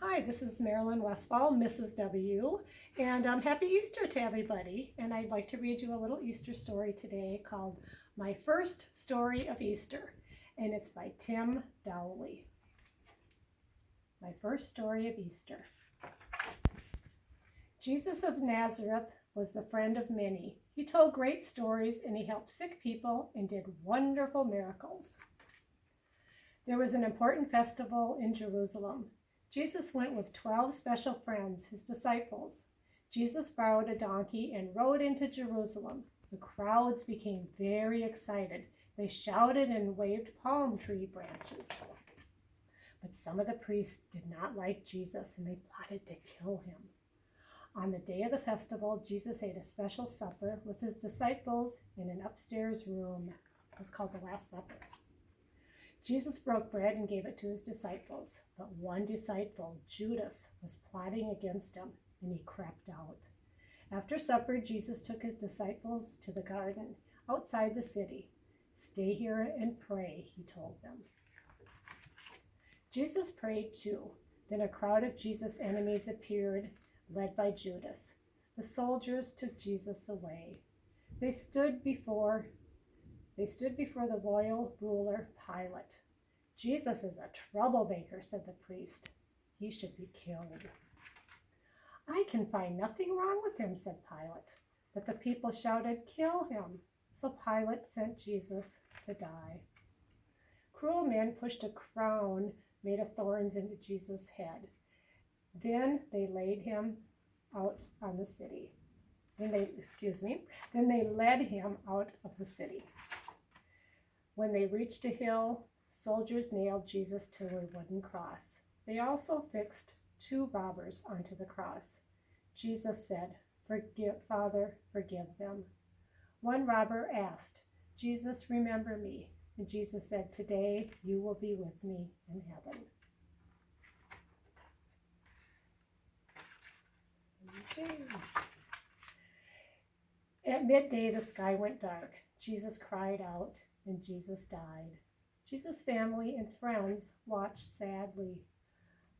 Hi, this is Marilyn Westfall, Mrs. W, and happy Easter to everybody. And I'd like to read you a little Easter story today called My First Story of Easter, and it's by Tim Dowley. My First Story of Easter. Jesus of Nazareth was the friend of many. He told great stories and he helped sick people and did wonderful miracles. There was an important festival in Jerusalem. Jesus went with 12 special friends, his disciples. Jesus borrowed a donkey and rode into Jerusalem. The crowds became very excited. They shouted and waved palm tree branches. But some of the priests did not like Jesus and they plotted to kill him. On the day of the festival, Jesus ate a special supper with his disciples in an upstairs room. It was called the Last Supper. Jesus broke bread and gave it to his disciples, but one disciple, Judas, was plotting against him, and he crept out. After supper, Jesus took his disciples to the garden outside the city. "Stay here and pray," he told them. Jesus prayed too. Then a crowd of Jesus' enemies appeared, led by Judas. The soldiers took Jesus away. They stood before the royal ruler Pilate. "Jesus is a troublemaker," said the priest. "He should be killed." "I can find nothing wrong with him," said Pilate. But the people shouted, "Kill him." So Pilate sent Jesus to die. Cruel men pushed a crown made of thorns into Jesus' head. Then they laid him out on the city. Then they led him out of the city. When they reached a hill, soldiers nailed Jesus to a wooden cross. They also fixed 2 robbers onto the cross. Jesus said, Father, forgive them." One robber asked, "Jesus, remember me." And Jesus said, "Today you will be with me in heaven." Okay. At midday, the sky went dark. Jesus cried out, and Jesus died. Jesus' family and friends watched sadly.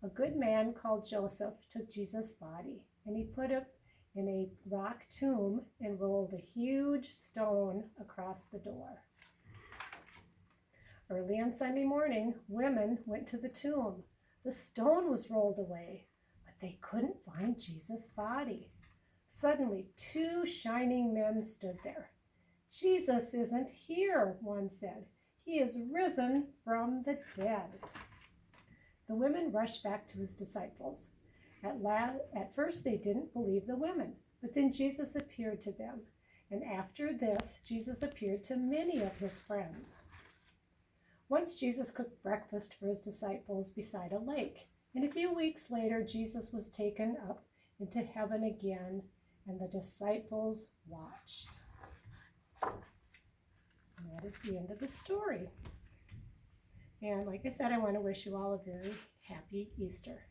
A good man called Joseph took Jesus' body, and he put it in a rock tomb and rolled a huge stone across the door. Early on Sunday morning, women went to the tomb. The stone was rolled away, but they couldn't find Jesus' body. Suddenly, 2 shining men stood there. "Jesus isn't here," one said. "He is risen from the dead." The women rushed back to his disciples. At first, they didn't believe the women, but then Jesus appeared to them. And after this, Jesus appeared to many of his friends. Once Jesus cooked breakfast for his disciples beside a lake. And a few weeks later, Jesus was taken up into heaven again, and the disciples watched. And that is the end of the story. And like I said, I want to wish you all a very happy Easter.